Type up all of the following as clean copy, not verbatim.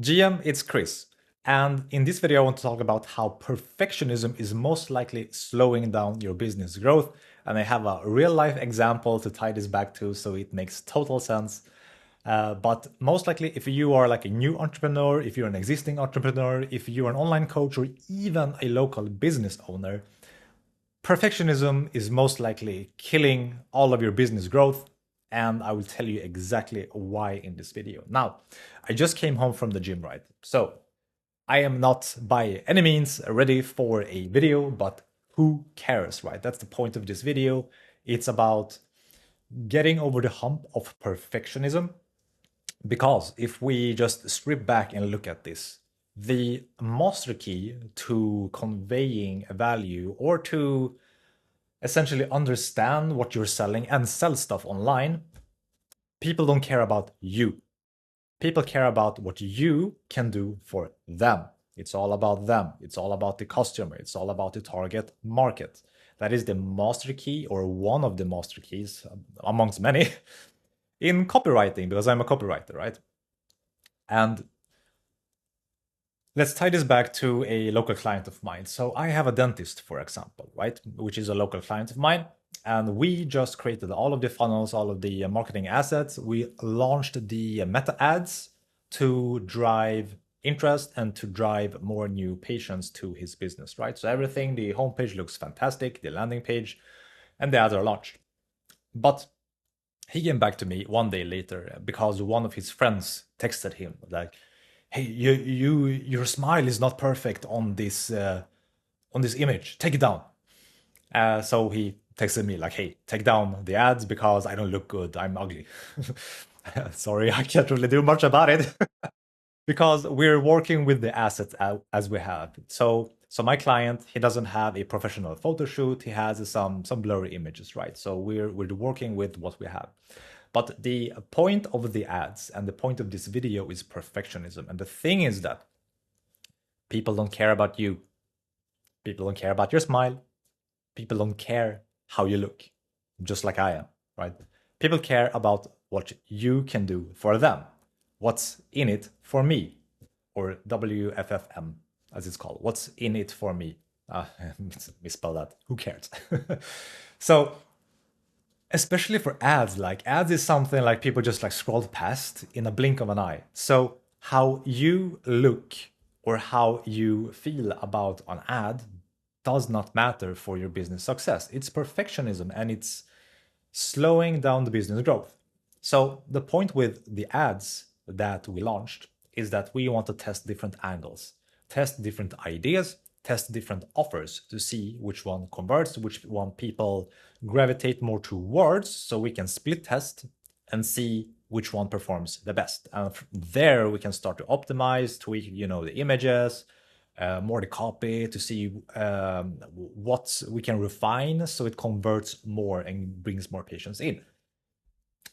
GM, it's Chris. And in this video, I want to talk about how perfectionism is most likely slowing down your business growth. And I have a real life example to tie this back to, so it makes total sense. But most likely, if you are like a new entrepreneur, if you're an existing entrepreneur, if you're an online coach, or even a local business owner, perfectionism is most likely killing all of your business growth. And I will tell you exactly why in this video. Now, I just came home from the gym, right? So I am not by any means ready for a video, but who cares, right? That's the point of this video. It's about getting over the hump of perfectionism. Because if we just strip back and look at this, the master key to conveying a value or to essentially understand what you're selling and sell stuff online, people don't care about you. People care about what you can do for them. It's all about them. It's all about the customer. It's all about the target market. That is the master key, or one of the master keys amongst many in copywriting, because I'm a copywriter, right? And let's tie this back to a local client of mine. So I have a dentist, for example, right? Which is a local client of mine. And we just created all of the funnels, all of the marketing assets. We launched the meta ads to drive interest and to drive more new patients to his business, right? So everything, the homepage looks fantastic, the landing page, and the ads are launched. But he came back to me one day later because one of his friends texted him like, "Hey, your smile is not perfect on this image. Take it down." So he texted me like, "Hey, take down the ads because I don't look good. I'm ugly." Sorry, I can't really do much about it because we're working with the assets as we have. So my client, he doesn't have a professional photo shoot. He has some blurry images, right? So we're working with what we have. But the point of the ads and the point of this video is perfectionism. And the thing is that people don't care about you. People don't care about your smile. People don't care how you look, just like I am, right? People care about what you can do for them. What's in it for me, or WFFM, as it's called. What's in it for me? Misspell that. Who cares? So, especially for ads, like ads is something like people just like scroll past in a blink of an eye. So, how you look or how you feel about an ad does not matter for your business success. It's perfectionism and it's slowing down the business growth. So the point with the ads that we launched is that we want to test different angles, test different ideas, test different offers to see which one converts, which one people gravitate more towards, so we can split test and see which one performs the best. And from there we can start to optimize, tweak, the images, more the copy to see what we can refine so it converts more and brings more patients in.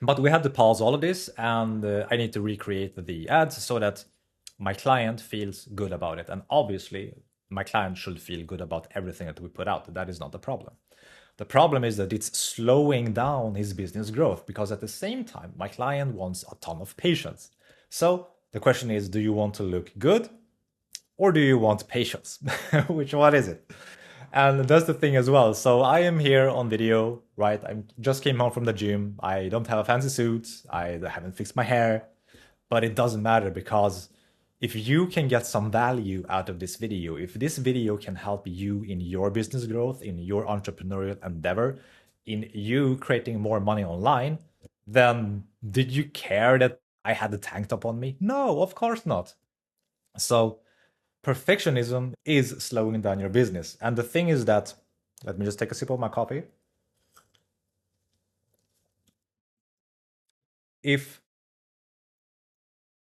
But we had to pause all of this, and I need to recreate the ads so that my client feels good about it. And obviously, my client should feel good about everything that we put out. That is not the problem. The problem is that it's slowing down his business growth because at the same time, my client wants a ton of patients. So the question is, do you want to look good or do you want patience? Which one is it? And that's the thing as well. So I am here on video, right? I just came home from the gym. I don't have a fancy suit. I haven't fixed my hair, but it doesn't matter because if you can get some value out of this video, if this video can help you in your business growth, in your entrepreneurial endeavor, in you creating more money online, then did you care that I had the tank top on me? No, of course not. So perfectionism is slowing down your business. And the thing is that, let me just take a sip of my coffee. If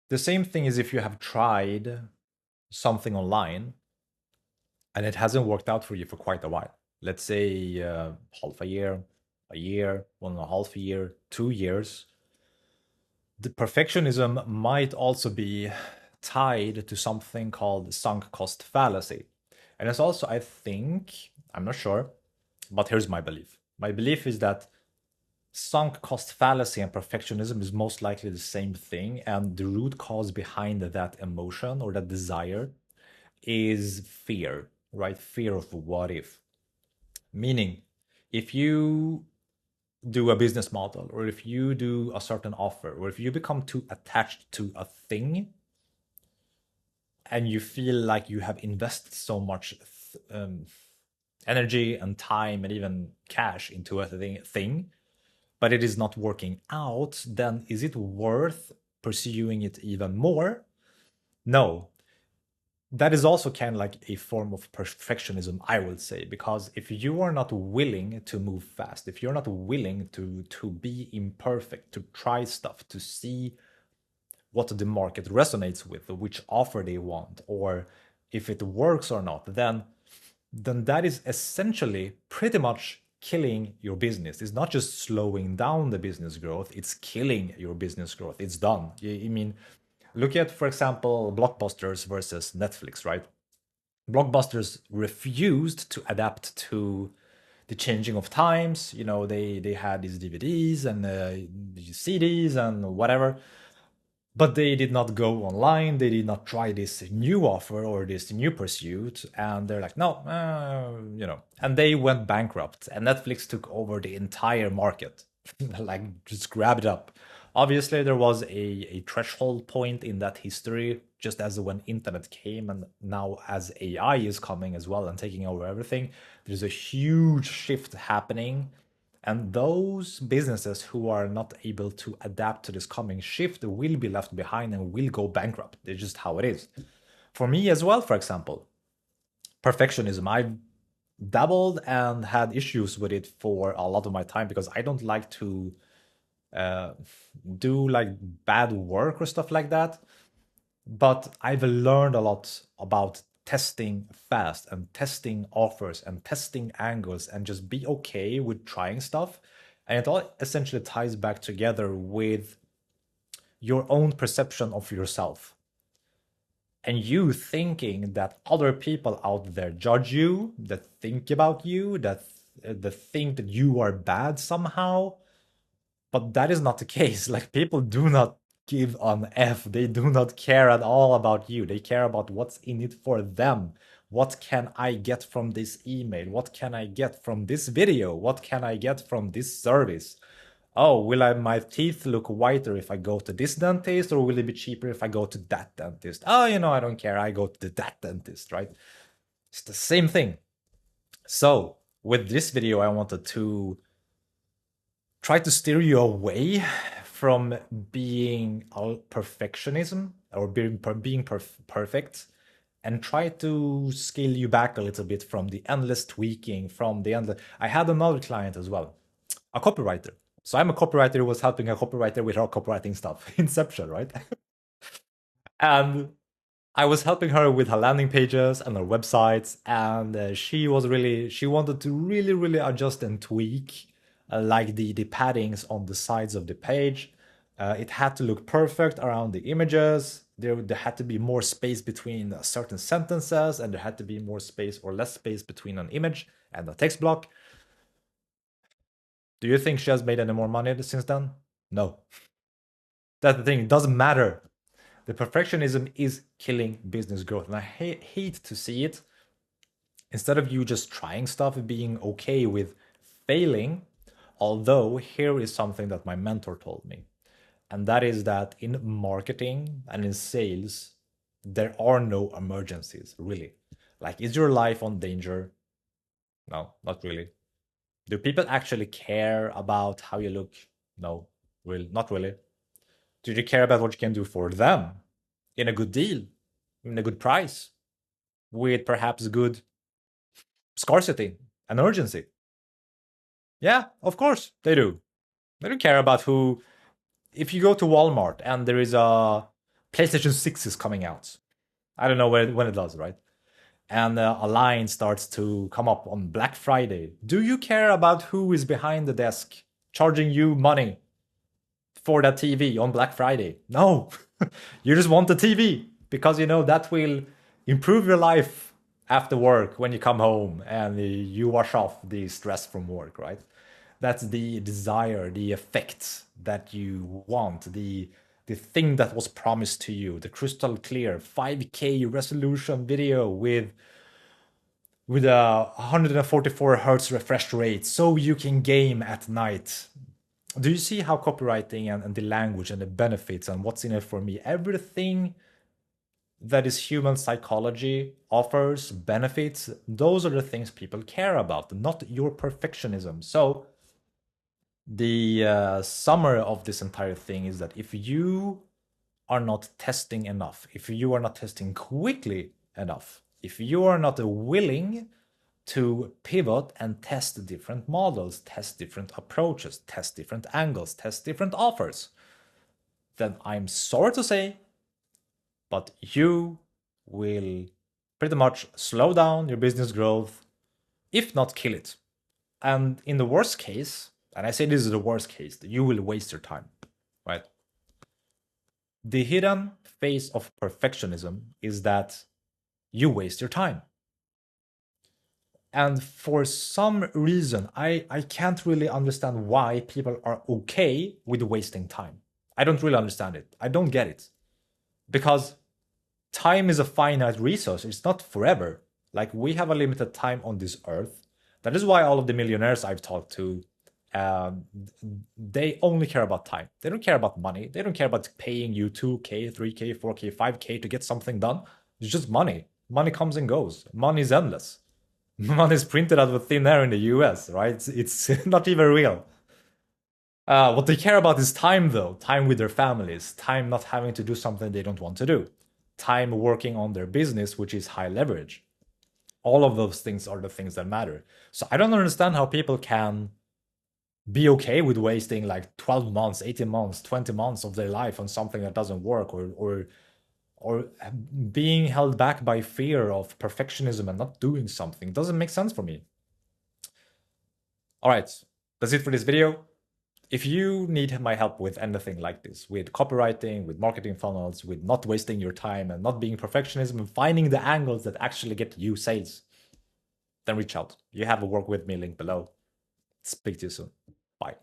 the same thing is if you have tried something online and it hasn't worked out for you for quite a while, let's say half a year, 1.5 year, 2 years, the perfectionism might also be tied to something called sunk cost fallacy. And it's also, I think, I'm not sure, but here's my belief. My belief is that sunk cost fallacy and perfectionism is most likely the same thing, and the root cause behind that emotion or that desire is fear, right? Fear of what if. Meaning, if you do a business model, or if you do a certain offer, or if you become too attached to a thing and you feel like you have invested so much energy and time and even cash into a thing, but it is not working out, then is it worth pursuing it even more? No. That is also kind of like a form of perfectionism, I would say, because if you are not willing to move fast, if you're not willing to be imperfect, to try stuff, to see what the market resonates with, which offer they want, or if it works or not, then that is essentially pretty much killing your business. It's not just slowing down the business growth, it's killing your business growth. It's done. I mean, look at, for example, Blockbusters versus Netflix, right? Blockbusters refused to adapt to the changing of times. You know, they had these DVDs and these CDs and whatever, but they did not go online. They did not try this new offer or this new pursuit, and they're like, no, and they went bankrupt. And Netflix took over the entire market, like just grabbed it up. Obviously, there was a threshold point in that history, just as when internet came, and now as AI is coming as well and taking over everything, there's a huge shift happening, and those businesses who are not able to adapt to this coming shift will be left behind and will go bankrupt. It's just how it is. For me as well, for example, perfectionism. I've dabbled and had issues with it for a lot of my time because I don't like to uh, do like bad work or stuff like that. But I've learned a lot about testing fast and testing offers and testing angles and just be okay with trying stuff. And it all essentially ties back together with your own perception of yourself and you thinking that other people out there judge you, that think about you, that think that you are bad somehow. But that is not the case. Like, people do not give an F. They do not care at all about you. They care about what's in it for them. What can I get from this email? What can I get from this video? What can I get from this service? Oh, my teeth look whiter if I go to this dentist, or will it be cheaper if I go to that dentist? Oh, I don't care. I go to that dentist, right? It's the same thing. So, with this video, I wanted to try to steer you away from being all perfectionism or being perfect, and try to scale you back a little bit from the endless tweaking, from the endless. I had another client as well, a copywriter. So I'm a copywriter who was helping a copywriter with her copywriting stuff. Inception, right? And I was helping her with her landing pages and her websites, and she wanted to really adjust and tweak, like the paddings on the sides of the page. It had to look perfect around the images. There had to be more space between certain sentences, and there had to be more space or less space between an image and a text block. Do you think she has made any more money since then? No. That's the thing. It doesn't matter. The perfectionism is killing business growth, and I hate to see it. Instead of you just trying stuff and being okay with failing, although here is something that my mentor told me, and that is that in marketing and in sales, there are no emergencies, really. Like, is your life on danger? No, not really. Do people actually care about how you look? No, really, not really. Do you care about what you can do for them in a good deal, in a good price, with perhaps good scarcity and urgency? Yeah, of course they do. They don't care about who. If you go to Walmart and there is a PlayStation 6 is coming out, I don't know when it does, right? And a line starts to come up on Black Friday. Do you care about who is behind the desk charging you money for that TV on Black Friday? No. You just want the TV because you know that will improve your life after work when you come home and you wash off the stress from work, right? That's the desire, the effect that you want, the thing that was promised to you, the crystal clear 5K resolution video with a 144 hertz refresh rate so you can game at night. Do you see how copywriting and the language and the benefits and what's in it for me, everything that is human psychology offers benefits, those are the things people care about, not your perfectionism. So the summary of this entire thing is that if you are not testing enough, if you are not testing quickly enough, if you are not willing to pivot and test different models, test different approaches, test different angles, test different offers, then I'm sorry to say, but you will pretty much slow down your business growth, if not kill it. And in the worst case, and I say this is the worst case, you will waste your time, right? The hidden face of perfectionism is that you waste your time. And for some reason, I can't really understand why people are okay with wasting time. I don't really understand it. I don't get it. Because time is a finite resource, it's not forever. Like, we have a limited time on this earth. That is why all of the millionaires I've talked to, um, they only care about time. They don't care about money. They don't care about paying you 2K, 3K, 4K, 5K to get something done. It's just money. Money comes and goes. Money is endless. Money is printed out of thin air in the US, right? It's not even real. What they care about is time, though. Time with their families. Time not having to do something they don't want to do. Time working on their business, which is high leverage. All of those things are the things that matter. So I don't understand how people can be okay with wasting like 12 months, 18 months, 20 months of their life on something that doesn't work, or being held back by fear of perfectionism and not doing something. It doesn't make sense for me. All right, that's it for this video. If you need my help with anything like this, with copywriting, with marketing funnels, with not wasting your time and not being perfectionism and finding the angles that actually get you sales, then reach out. You have a work with me link below. Speak to you soon. Bye.